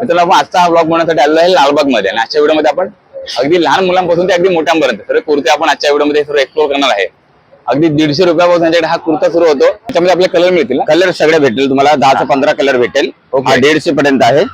मित्रांनो, आपण आजचा हा ब्लॉग बनवण्यासाठी आलेलो आहे लालबाग मध्ये. आणि आजच्या व्हिडिओ मध्ये आपण अगदी लहान मुलांपासून ते अगदी मोठ्यांपर्यंत सर्व कुर्ते आपण आजच्या व्हिडिओ मध्ये सर्व एक्सप्लोर करणार आहे. अगदी 150 रुपयापासून त्यांच्याकडे हा कुर्ता सुरू होतो. त्याच्यामध्ये आपले कलर मिळतील ना? कलर सगळे भेटेल तुम्हाला 10 ते 15 कलर भेटेल. ओके. 150 पर्यंत आहे.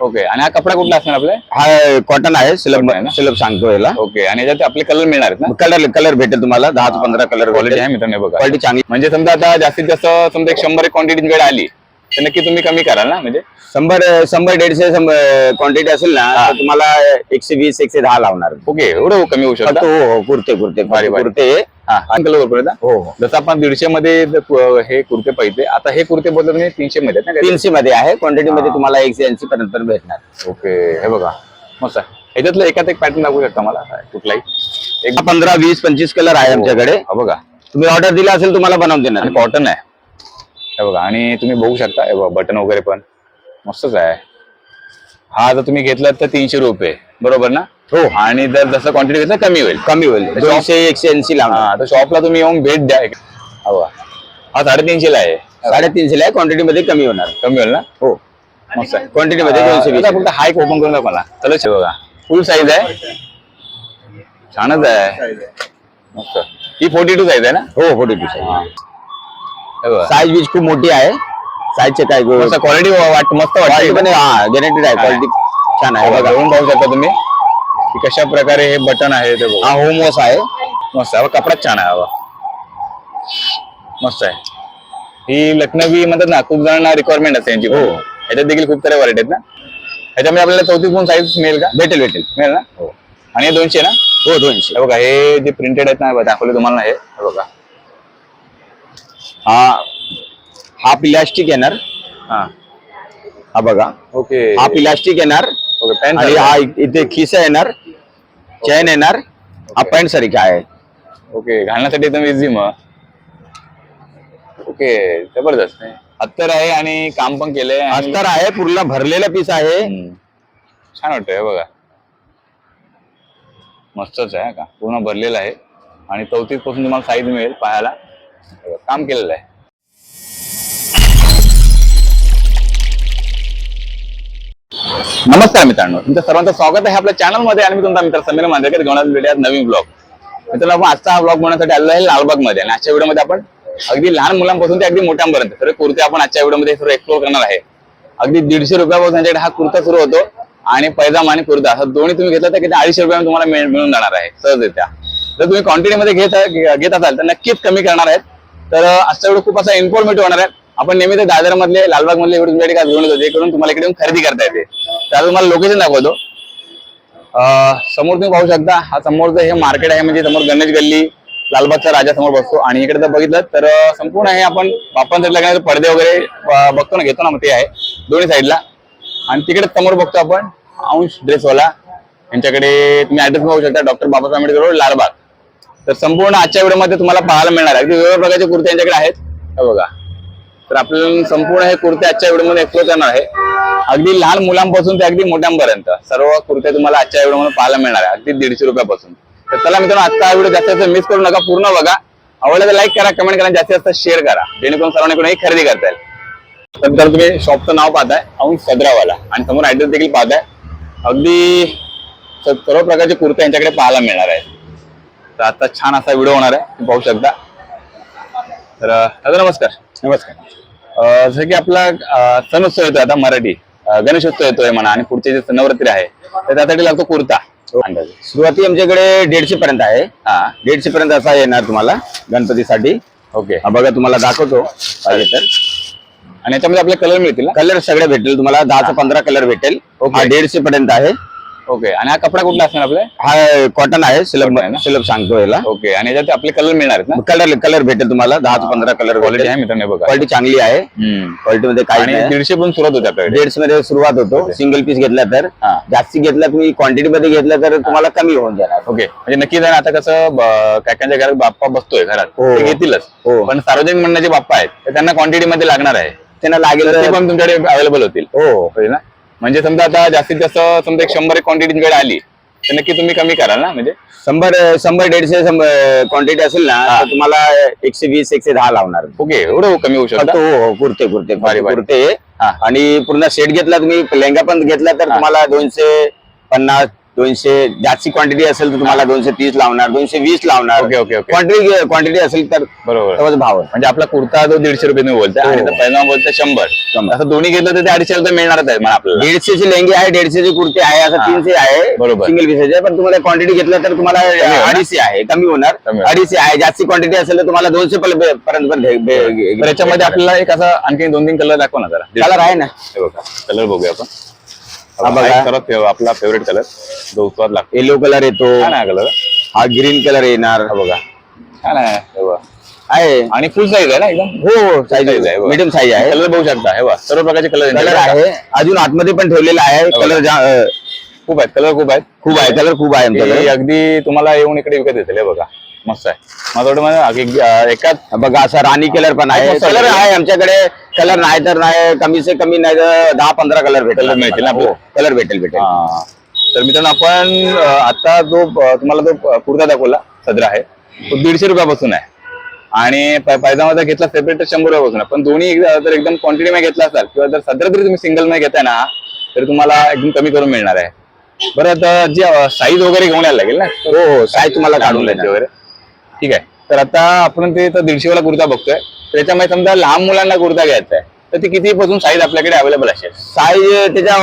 ओके. आणि हा कपडा कुठला असणार आपले? हा कॉटन आहे, Cotton आहे ना? सिलब सांगतो याला. ओके. आणि याच्यात आपले कलर मिळणार आहेत ना? कलर भेटेल तुम्हाला 10 ते 15 कलर क्वालिटी आहे मित्रांनो, बघा. क्वालिटी चांगली. म्हणजे समजा आता जास्तीत जास्त समजा एक 100 क्वांटिटी तुमच्याकडे आली तर नक्की तुम्ही कमी कराल ना? म्हणजे 100-150 क्वांटिटी असेल ना तर तुम्हाला 120-110 लावणार. ओके, एवढं कमी होऊ शकतं. हो, कुर्ते भारी. कलर हो. जसं आपण 150 मध्ये हे कुर्ते पाहिजे, आता हे कुर्ते बोलतो तुम्ही 300 मध्ये आहेत ना? 300 मध्ये आहे. क्वांटिटी मध्ये तुम्हाला 180 पर्यंत भेटणार. ओके, हे बघा मस्त आहे. ह्याच्यातलं एकात एक पॅटर्न दाखवू शकता मला कुठलाही? एक 15, 20, 25 कलर आहे आमच्याकडे. हा बघा, तुम्ही ऑर्डर दिला असेल तुम्हाला बनवून देणार. आणि कॉटन आहे हे बघा. आणि तुम्ही बघू शकता हे बघा, बटन वगैरे पण मस्तच आहे. हा जर तुम्ही घेतला तर 300 रुपये, बरोबर ना? हो. आणि जर जसं क्वांटिटी घेतलं कमी होईल. 200-180 लावणार. तर शॉपला तुम्ही येऊन भेट द्या. हा बघा, हा 350 ला आहे. 350 ला आहे. क्वांटिटी मध्ये कमी होणार. कमी होईल ना? हो, मस्त आहे. क्वांटिटी मध्ये 220. फक्त हा एक ओपन करून दाखवा मला. चला बघा, फुल साईज आहे, छानच आहे, मस्त. ही 42 साईज आहे ना? हो, 42 साईज. हे बघा, साईज बीज खूप मोठी आहे. साईजचे काय क्वालिटी वाटत मस्त वाटते. पण गॅरंटेड आहे. क्वालिटी छान आहे. बघा, घेऊन पाहू शकता तुम्ही की कशा प्रकारे हे बटन आहे ते बघा. हा होम वॉश आहे. मस्त आहे, कपडाच छान आहे. मस्त आहे. ही लखनवी म्हणतात ना, खूप जणांना रिक्वायरमेंट असते यांची. हो. ह्याच्यात देखील खूप साऱ्या व्हरायटी आहेत ना? ह्याच्यामध्ये आपल्याला 34 साईज मिळेल का? भेटेल मिळेल ना? हो. आणि हे 200 ना? हो, 200. हे बघा, हे जे प्रिंटेड आहेत ना, दाखवले तुम्हाला हे बघा. हा प्लास्टिक येणार. हा बघा, ओके. हा प्लास्टिक येणार. ओके, पॅन्ट आणि हा इथे खिसा येणार, चैन येणार. हा पॅन्ट सारखा आहे. ओके, घालण्यासाठी एकदम इझी मग. ओके, जबरदस्त. अस्तर आहे आणि काम पण केलंय. अस्तर आहे, पूर्ण भरलेला पीस आहे. छान वाटतंय बघा, मस्तच आहे का, पूर्ण भरलेला आहे. आणि 34 पासून तुम्हाला साईज मिळेल पायाला. काम केलेलं आहे. नमस्कार मित्रांनो, तुमचं सर्वांचं स्वागत आहे आपल्या चॅनल मध्ये. आणि मी तुमचा मित्र समीर मांजरेकर घेऊन आलेलो नवीन ब्लॉग. मित्रांनो, आपण आजचा हा ब्लॉग बनवण्यासाठी आलेलो आहे लालबाग मध्ये. आणि आजच्या व्हिडिओ मध्ये आपण अगदी लहान मुलांपासून ते अगदी मोठ्यांपर्यंत सर्व कुर्ते आपण आजच्या व्हिडिओ मध्ये सर्व एक्सप्लोर करणार आहे. अगदी 150 रुपयापासून त्यांच्याकडे हा कुर्ता सुरू होतो. आणि पैजामा आणि कुर्ता असं दोन्ही तुम्ही घेतला तर किती 250 रुपयामध्ये तुम्हाला मिळून जाणार आहे सहजरित्या. जर तुम्ही क्वांटिटी मध्ये घेत असाल तर नक्कीच कमी करणार आहेत. तर आजचा व्हिडिओ खूप असा इन्फॉर्मेटिव्ह होणार आहे. आपण नेहमी ते दादर मधले लालबाग मधले व्हिडिओ तुमच्याकडे काय घेऊन येतो, जे करून तुम्हाला इकडे खरेदी करता येते. तर तुम्हाला लोकेशन दाखवतो. समोर तुम्ही पाहू शकता, हा समोरचं हे मार्केट आहे. म्हणजे समोर गणेश गल्ली, लालबागचा राजा समोर बसतो. आणि इकडे जर बघितलं तर संपूर्ण हे आपण बाप्पांच्या लग्नाचे पडदे वगैरे बघतो ना, घेतो ना, मग ते आहे दोन्ही साईडला. आणि तिकडे समोर बघतो आपण अंश ड्रेसवाला, यांच्याकडे तुम्ही ऍड्रेस बघू शकता, डॉक्टर बाबासाहेब आंबेडकर रोड, लालबाग. तर संपूर्ण आजच्या व्हिडिओमध्ये तुम्हाला पाहायला मिळणार आहे. अगदी वेगवेगळ्या प्रकारचे कुर्ते यांच्याकडे आहेत हे बघा. तर आपल्याला संपूर्ण हे कुर्ते आजच्या व्हिडिओमध्ये एक्सप्लोर करणार आहे. अगदी लहान मुलांपासून ते अगदी मोठ्यांपर्यंत सर्व कुर्ते तुम्हाला आजच्या व्हिडिओमध्ये पाहायला मिळणार आहे, अगदी 150 रुपयापासून. तर चला मित्रांनो, आजचा हा व्हिडिओ जास्त जास्त मिस करू नका, पूर्ण बघा. आवडलं तर लाईक करा, कमेंट करा, जास्तीत जास्त शेअर करा, जेणेकरून सर्वांनी कोणी खरेदी करता येईल. तर तुम्ही शॉपचं नाव पाहताय, अंश सदरावाला, आणि समोर ऍड्रेस देखील पाहताय. अगदी सर्व प्रकारचे कुर्ते यांच्याकडे पाहायला मिळणार आहे. तर आता छान असा व्हिडिओ होणार आहे, तुम्ही पाहू शकता. तर दादा नमस्कार. नमस्कार. जसं की आपला सणोत्सव येतोय आता, मराठी गणेशोत्सव येतोय म्हणा, आणि पुढचे जे नवरात्री आहे तर त्यासाठी लागतो कुर्ता. अंदाजे सुरुवाती आमच्याकडे 150 पर्यंत आहे. 150 पर्यंत असा येणार तुम्हाला गणपतीसाठी. ओके, बघा तुम्हाला दाखवतो पाहिजे तर. आणि याच्यामध्ये आपले कलर मिळतील ना? कलर सगळे भेटेल तुम्हाला 10 ते 15 कलर भेटेल. 150 पर्यंत आहे. ओके. आणि हा कपडा कुठला असणार आपले? हा कॉटन आहे, Cotton आहे ना? सिलब सांगतो याला. ओके. आणि याच्यात आपले कलर मिळणार आहेत ना? कलर भेटेल तुम्हाला 10 ते 15 कलर. क्वालिटी आहे मित्रांनो, बघा, क्वालिटी चांगली आहे. क्वालिटी मध्ये काही आणि नाही. 150 पासून सुरुवात होते आपल्याकडे. 150 मध्ये सुरुवात होतो. सिंगल पीस घेतला तर. जास्ती घेतला तुम्ही क्वांटिटी मध्ये घेतला तर तुम्हाला कमी होऊन जाणार. ओके. म्हणजे नक्की जण आता कसं काकांच्या घरात बाप्पा बसतोय घरात, हो. ते घेतीलच. हो. पण सार्वजनिक मंडळाचे बाप्पा आहेत तर त्यांना क्वांटिटी मध्ये लागणार आहे, त्यांना लागेल ते पण तुमच्याकडे अवेलेबल होतील. हो. होईल ना? म्हणजे समजा आता जास्तीत जास्त समजा एक 100 क्वांटिटी तुमच्याकडे आली तर नक्की तुम्ही कमी कराल ना म्हणजे 100-150 क्वांटिटी असेल ना तर तुम्हाला 120-110 लावणार. ओके एवढं कमी होऊ फक्त शकतं. हो कुर्ते कुर्ते भारी, भारी. कुर्ते हा. आणि पूर्ण सेट घेतला तुम्ही, लेंगा पण घेतला तर तुम्हाला 250 200 जास्ती क्वांटिटी असेल तर तुम्हाला 230 लावणार, 220 लावणार. ओके ओके ओके क्वांटिटी असेल तर बरोबर. तेव्हाच भाव आहे. म्हणजे आपला कुर्ता जो 150 रुपये तुम्ही बोलताय आणि हो. पैजामा बोलताय 100. 100. असं दोन्ही घेतलं तर ते 250 रुपये मिळणारच आहे मला आपल्याला. 150चे लेंगे आहे, 150चे कुर्ते आहे, असं हा. 300 आहे बरोबर. सिंगल पीसचे. पण तुम्हाला क्वांटिटी घेतलं तर तुम्हाला होणार? 250 आहे, कमी होणार. कमी होणार. 250 आहे, जास्ती क्वांटिटी असेल तर तुम्हाला 200 पर्यंत तर याच्यामध्ये आपल्याला एक असा आणखी 2-3 कलर दाखवा ना जरा. कलर आहे ना. हे बघा कलर बघूया आपण. हा बघा. एक सर्वात आपला फेवरेट कलर जो उत्पाद लागतो. येलो कलर येतो, छान आहे कलर. हा ग्रीन कलर येणार. हा बघा छान आहे हे बघा. आहे आणि फुल साईज आहे ना एकदम. हो size आहे साईज बघा. मीडियम साईज आहे. कलर बघू शकता हे बघा सर्व प्रकारचे कलर कलर आहे, अजून आतमध्ये पण ठेवलेला आहे. कलर खूप आहेत कलर खूप आहेत. खूप आहे, कलर खूप आहे हे आमच्याकडे. अगदी तुम्हाला येऊन इकडे विकत येतील हे बघा मस्त आहे. मला वाटतं म्हणजे एकाच बघा असा राणी कलर पण आहे. मस्त कलर आहे. आहे आमच्याकडे. कलर नाही तर नाही, कमी से कमी नाही तर 10-15 कलर भेटेल. Color मिळतील ना हो, कलर भेटेल. हा. तर मित्रांनो आपण आता जो तुम्हाला जो कुर्ता दाखवला सदरा आहे तो 150 रुपयापासून आहे आणि पायजामा जर घेतला सेपरेट तर 100 रुपयापासून आहे. पण दोन्ही जर एकदम क्वांटिटी मध्ये घेतला असाल किंवा जर सदरा तरी तुम्ही सिंगल मध्ये घेताय ना तर तुम्हाला एकदम कमी करून मिळणार आहे. बरं आता जी साईज वगैरे घेऊन यायला लागेल ना. हो साईज तुम्हाला काढून द्यायची देणार. वगैरे ठीक आहे. तर आता आपण ते 150 वाला कुर्ता बघतोय त्याच्यामध्ये समजा लहान मुलांना कुर्ता घ्यायचा आहे तर ती किती पासून साईज आपल्याकडे अवेलेबल असेल. साईज त्याच्या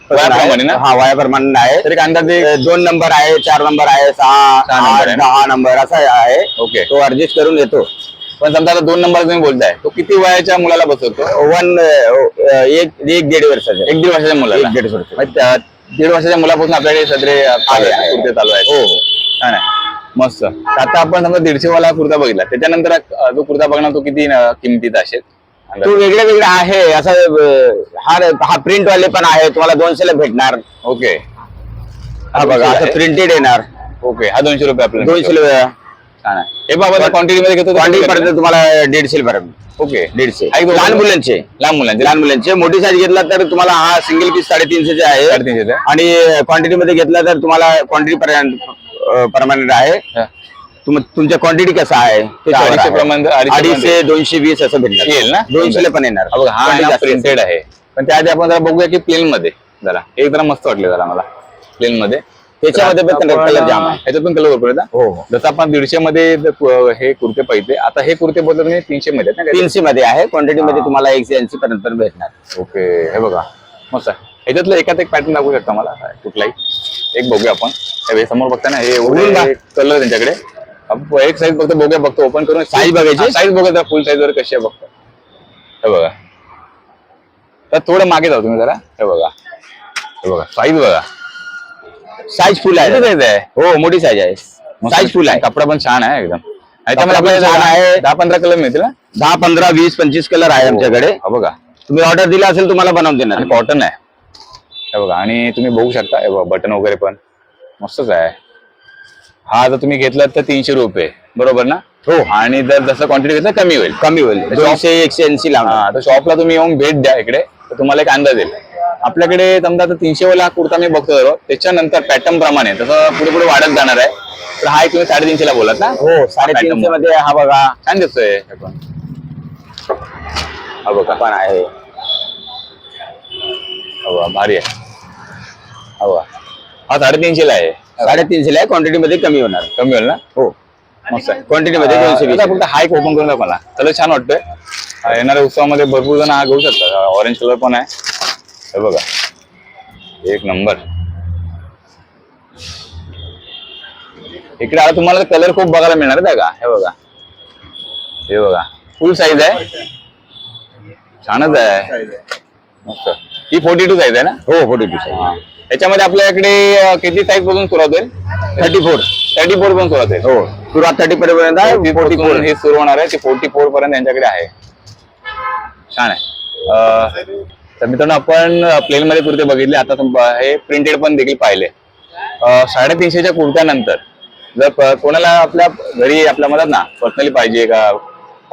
वयाप्रमाणे ना? हा वयाप्रमाणे आहे. तर एक अंदाजे 2 नंबर आहे, 4 नंबर आहे, 6, 6 नंबर आहे. 8, 10 नंबर असा आहे. ओके. तो ऍडजस्ट करून येतो. पण समजा आता 2 नंबर तुम्ही बोलताय तो किती वयाच्या मुलाला बसवतो. 1-1.5 वर्षाचा. 1-1.5 वर्षाच्या मुलाला. 1-1.5 वर्ष. मग त्या 1.5 वर्षाच्या मुलापासून आपल्याकडे सदरे आहे. कुर्ते चालू आहेत. हो छान आहे मस्त. तर आता आपण समजा 150 वाला कुर्ता बघितला त्याच्यानंतर जो कुर्ता बघणार तो किती किमतीचा असेल. तो वेगळा वेगळा आहे. असं हा प्रिंट वाले पण आहे, तुम्हाला 200 ला भेटणार. ओके हा बघा असं प्रिंटेड येणार. ओके हा 200 रुपये आपल्याला 200 ला. छान आहे. हे बाबा क्वांटिटी मध्ये घेतो क्वांटिटी पर्यंत तुम्हाला 150 पर्यंत. ओके 150 ऐक बघा. लहान मुलांचे. लहान मुलांचे लहान मुलांचे. मोठी साईज घेतला तर तुम्हाला हा सिंगल पीस 350 आहे 350 आहे. आणि क्वांटिटी मध्ये घेतला तर तुम्हाला क्वांटिटी परमनंट आहे. तुमच्या क्वांटिटी कसा आहे त्याच्यावर 250 आहे. प्रमाणे 250, 220 असं भेटणार. येईल ना 200 ला पण येणार. हा बघा हा Quantity जास्त प्रिंटेड आहे. पण त्याआधी आपण जरा बघूया की प्लेन मध्ये जरा एक जरा मस्त वाटले जरा मला प्लेन मध्ये. त्याच्यामध्ये पण तर आपण, कलर जाम आहे. ह्याच्यात पण कलर वापरता. हो हो. जसं आपण 150 मध्ये हे कुर्ते पाहिजे आता हे कुर्ते बोलतो तुम्ही 300 मध्ये आहेत ना. 300 मध्ये आहे. क्वांटिटी मध्ये तुम्हाला 180 पर्यंत पण भेटणार. ओके हे बघा मस्त आहे. ह्याच्यातलं एकात एक पॅटर्न दाखवू शकता मला कुठलाही एक बघूया आपण. हे समोर बघता ना हे कलर त्यांच्याकडे एक साईज फक्त बघतो ओपन करून Size बघायची? साईज बघा फुल साईज वर कशी आहे बघतो. हे बघा तर थोडं मागे जाऊ तुम्ही जरा. हे बघा साईज बघा साईज फुल आहे. साईज आहे. हो मोठी साईज आहे. साईज फुल आहे. कपडा पण छान आहे एकदम. ह्याच्यामध्ये कपडा पण आपल्याला छान आहे. 10-15 कलर मिळतील ना. 10, 15, 20, 25 कलर आहे आमच्याकडे. हा बघा तुम्ही ऑर्डर दिला असेल तुम्हाला बनवून देणार. कॉटन आहे. हे बघा आणि तुम्ही बघू शकता हे बघा बटन वगैरे पण मस्तच आहे. हा जर तुम्ही घेतलात तर 300 रुपये बरोबर ना. हो आणि जर जसं क्वांटिटी घेतलं कमी होईल. कमी होईल. 200, 180 लावणार. हा तर शॉपला तुम्ही येऊन भेट द्या इकडे तर तुम्हाला एक अंदाज येईल. आपल्याकडे समजा आता 300 वाला कुर्ता मी बघतो जरा त्याच्यानंतर पॅटर्न प्रमाणे तसं पुढे पुढे वाढत जाणार आहे. तर हा एक तुम्ही 350 ला बोलात ना. हो 350 मध्ये हा बघा छान दिसतोय हे पण. हा बघा पण आहे. हा बघा भारी आहे. हा बघा हा 350 ला आहे. 350 ला आहे. क्वांटिटी मध्ये कमी होणार. कमी होईल ना. हो मस्त आहे. क्वांटिटी मध्ये 220. फक्त हा एक ओपन करून दाखवा मला. त्याला छान वाटतंय. येणाऱ्या उत्सवामध्ये भरपूर जण हा घेऊ शकतात. ऑरेंज कलर पण आहे. हे बघा एक नंबर. इकडे आता तुम्हाला कलर खूप बघायला मिळणार आहे का. हे बघा फुल साईज आहे. छानच आहे मस्त. ही 42 साईज आहे ना. हो 42 साईज. याच्यामध्ये आपल्याकडे किती साईज पासून सुरुवात होईल. 34 पासून सुरुवात होईल. हो सुरुवात 30 पर्यंत आहे. 44 हे सुरू होणार आहे. ते 44 पर्यंत यांच्याकडे आहे. छान आहे. तर मित्रांनो आपण प्लेन मध्ये कुर्ते बघितले. आता हे प्रिंटेड पण देखील पाहिले. 350च्या कुर्त्यानंतर जर कोणाला आपल्या घरी आपल्या म्हणतात ना पर्सनली पाहिजे का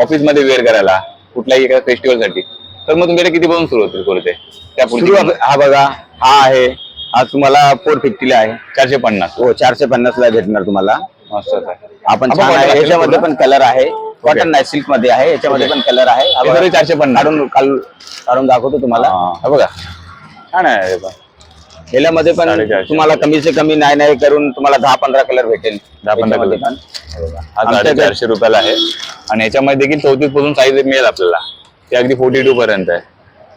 ऑफिस मध्ये वेअर करायला कुठल्याही एका फेस्टिवल साठी तर मग तुमच्याकडे किती पासून सुरू होतील कुर्ते त्या पुढे. हा बघा हा आहे. हा तुम्हाला 450 ला आहे. 450. हो 450 ला भेटणार तुम्हाला. मस्त आहे. आपण आपण छान आहे. cotton याच्यामध्ये पूर्ण? पण कलर आहे. कॉटन नाही, सिल्क मध्ये आहे. याच्यामध्ये पण कलर आहे. हा हे बघा. तरी 450. काढून दाखवतो तुम्हाला. हा बघा छान आहे हे पण. याच्यामध्ये पण 450. तुम्हाला कमी से कमी नाही करून तुम्हाला 10-15 कलर भेटेल. 10-15 याच्यामध्ये कलर. पण. हा 450 रुपयाला आहे आणि याच्यामध्ये देखील 34 पासून साईज मिळेल आपल्याला. ते अगदी 42 पर्यंत आहे.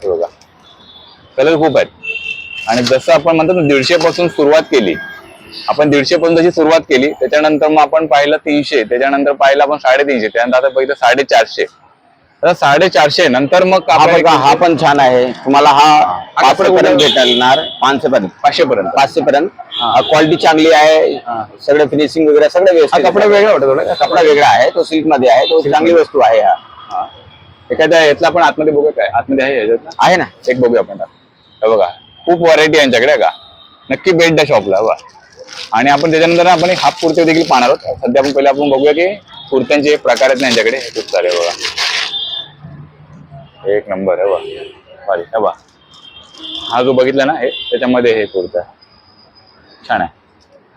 हे बघा कलर खूप आहेत आणि जसं आपण म्हणतो ना 150 पासून सुरुवात केली आपण, 150 पासून जशी सुरुवात केली त्याच्यानंतर मग आपण पाहिलं 300, त्याच्यानंतर पाहिलं आपण 350, त्यानंतर आता बघितलं 450. तर 450 नंतर मग हा बघा हा पण छान आहे. तुम्हाला हा हा 500 पर्यंत भेटणार. 500 पर्यंत 500 पर्यंत. 500 पर्यंत. क्वालिटी चांगली आहे. सगळं फिनिशिंग वगैरे सगळं हा व्यवस्थित. कपडा वेगळा वाटतो थोडा. कपडा वेगळा आहे. तो सिल्क मध्ये आहे. तो चांगली वस्तू आहे. हा एखाद्या यातला आपण आतमध्ये बघू काय आतमध्ये आहे याच्यात आहे ना. एक बघूया आपण. हे बघा खूप व्हरायटी यांच्याकडे का. नक्की भेट द्या शॉपला बघा. आणि आपण त्याच्यानंतर आपण हाफ कुर्ते देखील पाहणार आहोत. सध्या आपण पहिले आपण बघूया की कुर्त्यांचे प्रकार आहेत ना यांच्याकडे खूप सारे बघा. एक नंबर आहे बघा. हे बघा हा जो बघितला ना हे त्याच्यामध्ये हे कुर्ता छान आहे.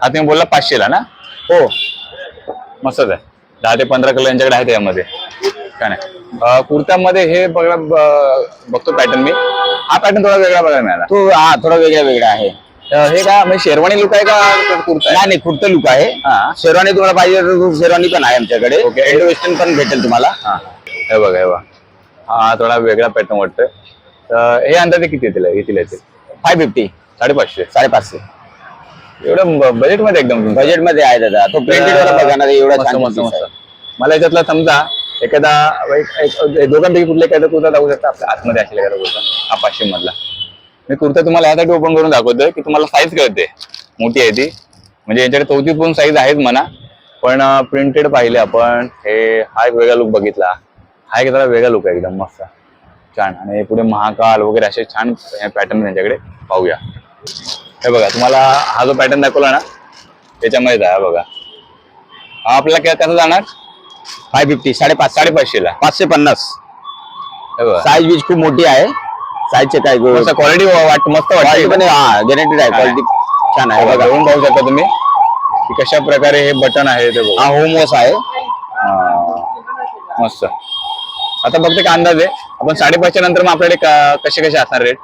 हा तुम्ही बोलला 500 ला ना. हो मस्तच आहे. 10 ते 15 कलर यांच्याकडे आहे त्यामध्ये. छान आहे. कुर्त्यामध्ये हे बघा बघतो पॅटर्न मी. हा पॅटर्न थोडा वेगळा बघायला मिळाला. तो हा थोडा वेगळा आहे. हे का म्हणजे शेरवानी लुक आहे का कुर्ता नाही कुर्ता लुक आहे. हा शेरवानी तुम्हाला पाहिजे तर शेरवानी पण आहे आमच्याकडे. ओके. इंडो वेस्टर्न पण भेटेल तुम्हाला. हा हे बघा हे बघा. हा थोडा वेगळा पॅटर्न वाटतोय. तर हे अंदाजे किती येतील 550 550 550 एवढं बजेट मध्ये एकदम बजेट मध्ये आहे दादा. तो प्रिंटेड वाला बघा ना एवढा मस्त छान मस्त piece मस्त. आहे. मला याच्यातला समजा एखादा दोघांपैकी कुठला एखादा कुर्ता दाखवू शकता आपल्या आतमध्ये असलेला एखादा कुर्ता हा 500 मधला. मी कुर्ता तुम्हाला यासाठी ओपन करून दाखवतोय की तुम्हाला साईज कळते मोठी आहे ती. म्हणजे याच्याकडे 34 पण साईज आहेत म्हणा पण प्रिंटेड पाहिले आपण. हे हा एक वेगळा लुक बघितला. हा एक जरा वेगळा लुक आहे एकदम मस्त छान. आणि पुढे महाकाल वगैरे असे छान पॅटर्न त्यांच्याकडे पाहूया. हे बघा तुम्हाला हा जो पॅटर्न दाखवला ना त्याच्यामध्ये आहे बघा. हा आपल्याला कसं जाणार 550 550 ला 550. हे बघा. साईज बीज खूप मोठी आहे. साईजचे काय मस्त क्वालिटी मस्त क्वालिटी पण वाटते. हा गॅरंटेड आहे. क्वालिटी छान आहे. बघा बघून पाहू शकता तुम्ही की कशा प्रकारे हे बटन आहे ते बघा. हा होम वॉश आहे. मस्त. आता बघते का अंदाज आहे आपण 550 नंतर मग आपल्याकडे कसे कसे असणार रेट.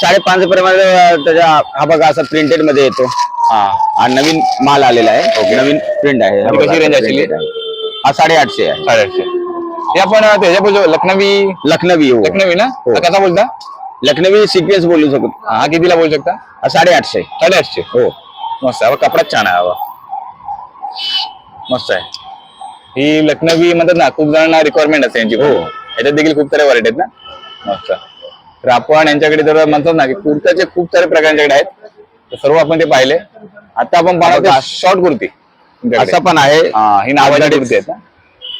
550 पर्यंत त्याच्या हा बघा असं प्रिंटेड मध्ये येतो. हा नवीन माल आलेला आहे. नवीन प्रिंट आहे. आणि कशी range असेल? हा 850 आहे. 850. हे आपण त्याच्या बोलतो लखनवी लखनवी हो. लखनवी ना हो. हा कसा बोलता. लखनवी सिक्वेन्स बोलू शकतो. हा कितीला बोलू शकता. हा 850. 850. हो मस्त आहे कपडाच छान आहे हवा. मस्त आहे. ही लखनवी म्हणतात ना खूप जणांना रिक्वायरमेंट असते यांची. हो. याच्यात देखील खूप सारे व्हरायटी आहेत ना. मस्त. तर आपण यांच्याकडे जर म्हणतात ना की कुर्त्याचे खूप सारे प्रकार यांच्याकडे आहेत. तर सर्व आपण ते पाहिले. आता आपण पाहतो शॉर्ट कुर्ती तुमच्याकडे. असं पण आहे. ही नावाची कुर्ती आहेत ना.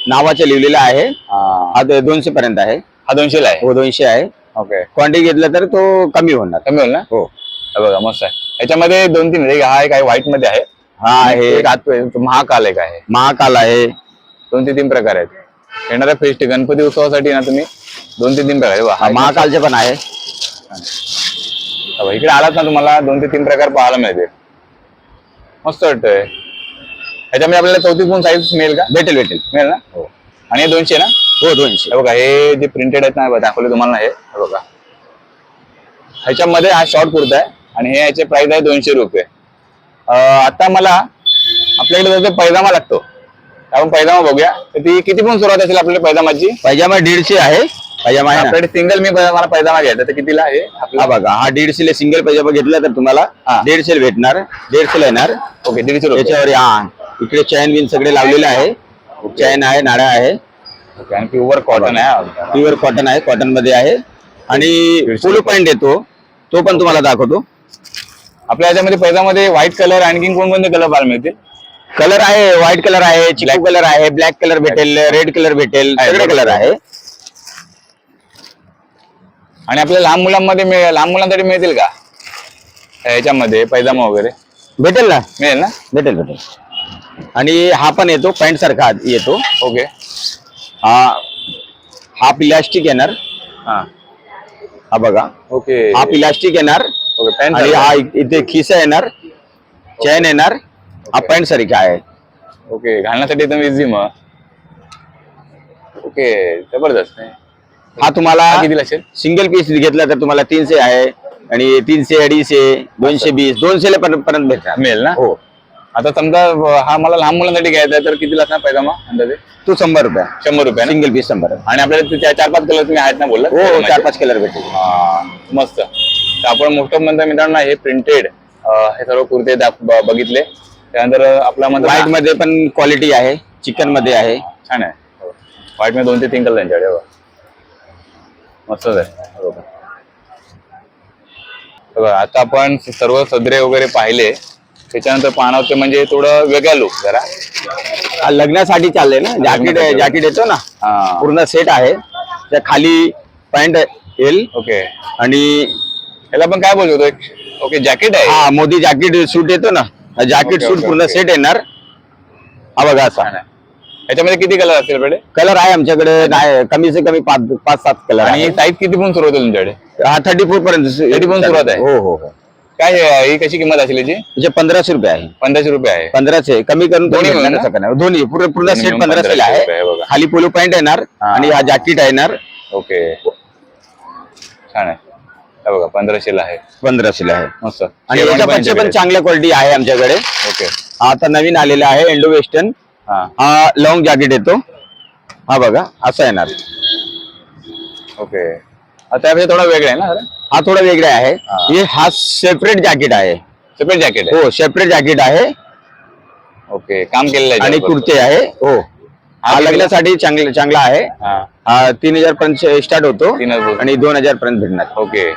नावाचे लिहिलेलं आहे. हा 200 पर्यंत आहे. हा 200 ला आहे. हो 200 आहे. ओके क्वांटिटी घेतलं तर तो कमी होणार. कमी होईल ना. हो हे बघा मस्त आहे. याच्यामध्ये 2-3 आहे. हा एक आहे व्हाईट मध्ये आहे. हा आहे. एक आत महाकाल एक आहे. महाकाल आहे. 2 ते 3 प्रकार आहेत. येणाऱ्या फेस्ट गणपती उत्सवासाठी ना तुम्ही 2 ते 3 प्रकार आहे. हा महाकालचे पण आहे. इकडे आलात ना तुम्हाला 2 ते 3 प्रकार पाहायला मिळते. मस्त वाटतंय. ह्याच्यामध्ये आपल्याला 34 साईज मिळेल का. भेटेल मिळेल ना. हो आणि हे 200 ना. हो 200. हे बघा हे जे प्रिंटेड आहेत ना दाखवले तुम्हाला हे बघा. ह्याच्यामध्ये हा शॉर्ट कुर्ता आहे आणि हे याचे प्राइस आहे 200 रुपये. आता मला आपल्याकडे जर पैजामा लागतो आपण पैजामा बघूया. तर ती किती पण सुरुवात असेल आपल्याला पैजामाची. पैजामा 150 आहे. पैजामा आहे ना. आपल्याकडे सिंगल मी मला पैजामा घ्यायचा तर कितीला आहे हा आपला. बघा हा 150 ला सिंगल पैजामा घेतला तर तुम्हाला हा. 150 भेटणार. 150 येणार. ओके 150 रुपये. त्याच्यावर हा इकडे चैन बिन सगळे लावलेले आहे. चैन आहे नाडा आहे. ओके आणि प्युअर कॉटन आहे. प्युअर कॉटन आहे. कॉटन मध्ये आहे आणि पोलो पॉइंट येतो तो पण तुम्हाला दाखवतो. आपल्या याच्यामध्ये पैजामध्ये व्हाईट कलर आणखी कोणकोणते कलर पाहायला मिळतील. कलर आहे. व्हाईट कलर आहे. चिकू कलर आहे. ब्लॅक कलर भेटेल. रेड कलर भेटेल. सगळे कलर आहे. आणि आपल्या लहान मुलांमध्ये लहान मुलांसाठी मिळतील का याच्यामध्ये पैजामा वगैरे भेटेल ना. मिळेल ना. भेटेल. आणि हा पण येतो पॅन्ट सारखा येतो. ओके हा हाफ इलास्टिक येणार. हा हा बघा ओके हाफ इलास्टिक येणार. ओके पॅन्ट आणि हा इथे खिसा येणार, चैन येणार, हा पॅन्ट सारखा आहे. ओके घालण्यासाठी एकदम इझी मग. ओके जबरदस्त. हा तुम्हाला हा कितीला असेल? सिंगल पीस घेतला तर तुम्हाला 300 आहे आणि 300, 250, 220, 200 पर्यंत भेटणार. मिळेल ना. हो. आता समजा हा मला लहान मुलांसाठी घ्यायचा आहे तर कितीला असणार पाहिजे मग अंदाजे? तो 100 रुपये, 100 रुपये ना? Single piece 100. आणि आपल्याला ते 4-5 कलर तुम्ही आहेत ना बोलला? हो 4-5 कलर भेटेल. मस्त. तर आपण मोस्ट ऑफ म्हणता मित्रांनो हे प्रिंटेड हे सर्व कुर्ते बघितले. त्यानंतर आपला म्हणतो व्हाईट मध्ये पण क्वालिटी आहे, चिकन मध्ये आहे. छान आहे. व्हाईट मध्ये 2 ते 3 कलर त्यांच्याकडे बघा. मस्तच आहे बघा. बघा आता आपण सर्व सदरे वगैरे पाहिले. त्याच्यानंतर पाहणार ते म्हणजे थोडं वेगळा लुक जरा हा लग्नासाठी चाललंय ना. जॅकेट येतो ना, पूर्ण सेट आहे. त्या खाली पॅन्ट येईल ओके. आणि याला पण काय बोलतो? ओके जॅकेट आहे. हा मोदी जॅकेट सूट येतो ना, जॅकेट सूट पूर्ण सेट येणार. हा बघा असा. याच्यामध्ये किती कलर असतील आपल्याकडे? कलर आहे आमच्याकडे, नाही कमी से कमी 5-7 कलर. आणि साईज किती पण सुरू होते तुमच्याकडे? हा 34 पर्यंत 34 सुरुवात आहे. हो हो हो. काय ही कशी किंमत असेल याची? म्हणजे 1500 रुपये आहे. 1500 रुपये आहे. 1500 कमी करून दोन्ही मिळून ना? दोन्ही पूर्ण सेट 1500 आहे. बघा. खाली पोलो पॅन्ट येणार आणि हा जॅकेट येणार. ओके छान आहे. हे बघा 1500 आहे. 1500 आहे. मस्त. आणि याच्यापेक्षा पण चांगल्या क्वालिटी आहे आमच्याकडे. ओके. हा आता नवीन आलेला आहे इंडो वेस्टर्न. हा लॉंग जॅकेट येतो. हा बघा असा येणार. ओके. त्यापेक्षा थोडा वेगळा आहे ना? हा थोडा वेगळा आहे. हा सेपरेट जॅकेट आहे. सेपरेट जॅकेट आहे. हो सेपरेट जॅकेट आहे. ओके काम केलेलं आहे आणि कुर्ते आहे. हो हा लग्नासाठी चांगला आहे. हा 3000 पर्यंत स्टार्ट होतो 3000 आणि 2000 पर्यंत भेटणार. ओके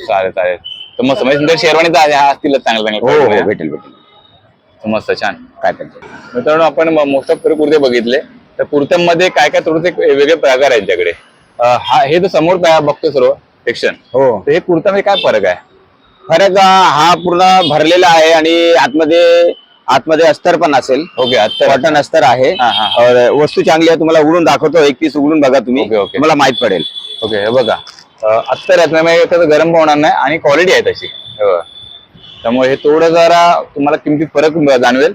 चालेल चालेल. तर मस्त म्हणजे शेरवानीचा असतील चांगले हो चांगले. हो भेटेल. मस्त छान. काय करते मित्रांनो आपण मोस्ट ऑफ कुर्ते बघितले. तर कुर्त्यांमध्ये काय काय थोडेसे वेगळे प्रकार आहेत त्यांच्याकडे. हे जो समोर बघतो सर्व सेक्शन, हो. तर हे कुर्त्यामध्ये काय फरक आहे? फरक हा पूर्ण भरलेला आहे आणि आतमध्ये अस्तर पण असेल. ओके कॉटन अस्तर आहे. और वस्तू चांगली आहे. तुम्हाला उघडून दाखवतो. एक पीस उघडून बघा तुम्ही. Okay, okay. तुम्हाला माहित पडेल. ओके हे बघा अस्तर आहेत त्याचं गरम पण होणार नाही आणि क्वालिटी आहे तशी. हे बघा. त्यामुळे हे थोडं जरा तुम्हाला किमतीत फरक जाणवेल.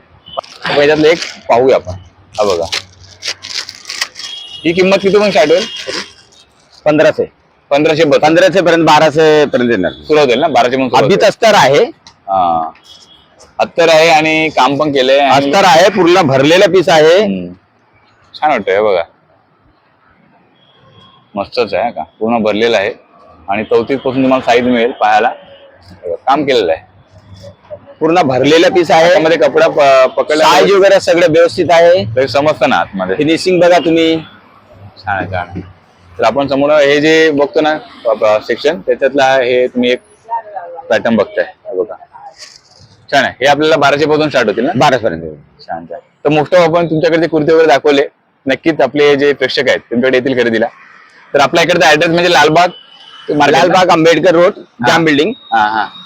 याच्यातलं एक पाहूया आपण. हा बघा ही किंमत किती पण स्टार्ट होईल? 1500 1500 पर्यंत 1200 पर्यंत येणार. सुरुवात होईल ना? 1200 अभित अस्तर आहे. अस्तर आहे आणि काम पण केलंय. अस्तर आहे पूर्ण भरलेला पीस आहे. छान वाटतंय हे बघा. मस्तच आहे का. पूर्ण भरलेलं आहे आणि 34 पासून तुम्हाला साईज मिळेल पाहायला. काम केलेलं आहे. पूर्ण भरलेला पीस आहे. त्यामध्ये कपडा पकडला साईज वगैरे सगळं व्यवस्थित आहे. तरी समजतं ना आतमध्ये. फिनिशिंग बघा तुम्ही. छान आहे छान आहे. तर आपण समोर हे जे बघतो ना सेक्शन त्याच्यातला हे तुम्ही एक पॅटर्न बघताय. बघा छान आहे. हे आपल्याला 1200 पासून स्टार्ट होतील ना? 1200 पर्यंत. छान छान. तर मोस्ट ऑफ आपण तुमच्याकडे कुर्ते वगैरे दाखवले. नक्कीच आपले जे प्रेक्षक आहेत तुमच्याकडे येतील खरेदीला. तर आपल्या इकडचा ऍड्रेस म्हणजे लालबाग आंबेडकर रोड जाम बिल्डिंग.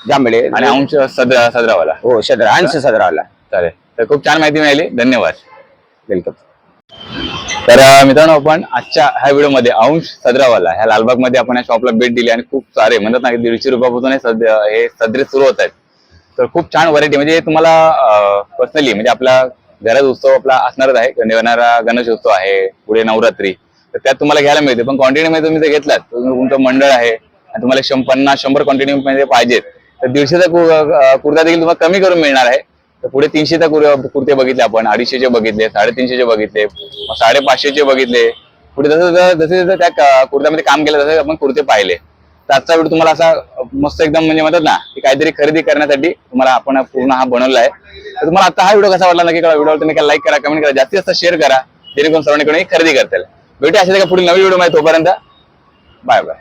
जाम बिल्डिंग आणि अंश सदरावाला. हो अंश सदरावाला. चालेल. तर खूप छान माहिती मिळाली. धन्यवाद. वेलकम. तर मित्रांनो आपण आजच्या ह्या व्हिडिओमध्ये अंश सदरावाला ह्या लालबाग मध्ये आपण या शॉपला भेट दिली आणि खूप सारे म्हणतात ना 150 रुपयापासून हे सदरे सुरू होत आहेत. तर खूप छान व्हरायटी म्हणजे तुम्हाला पर्सनली म्हणजे आपला घरात उत्सव आपला असणारच आहे. येणारा गणेश उत्सव आहे, पुढे नवरात्री, तर त्यात तुम्हाला घ्यायला मिळते. पण क्वांटिटीमध्ये तुम्ही जर घेतलात तुमचं मंडळ आहे आणि तुम्हाला 50-100 क्वांटिटी मध्ये पाहिजेत तर 150चा कुर्ता देखील तुम्हाला कमी करून मिळणार आहे. तर पुढे 300चा कुर्ते बघितले आपण, 250चे बघितले, 350चे बघितले, 550चे बघितले. पुढे जसे त्या कुर्त्यामध्ये काम केलं तसं आपण कुर्ते पाहिले. तर आजचा व्हिडिओ तुम्हाला असा मस्त एकदम म्हणजे म्हणतात ना की काहीतरी खरेदी करण्यासाठी तुम्हाला आपण पूर्ण हा बनवला आहे. तर तुम्हाला आता हा व्हिडिओ कसा वाटला नक्की कळवा. व्हिडिओ तुम्ही लाईक करा, कमेंट करा, जास्तीत जास्त शेअर करा जेणेकरून सर्वांकडून खरेदी करता येईल. भेटूया अशा पुढील नवीन व्हिडिओ मध्ये. तोपर्यंत बाय बाय.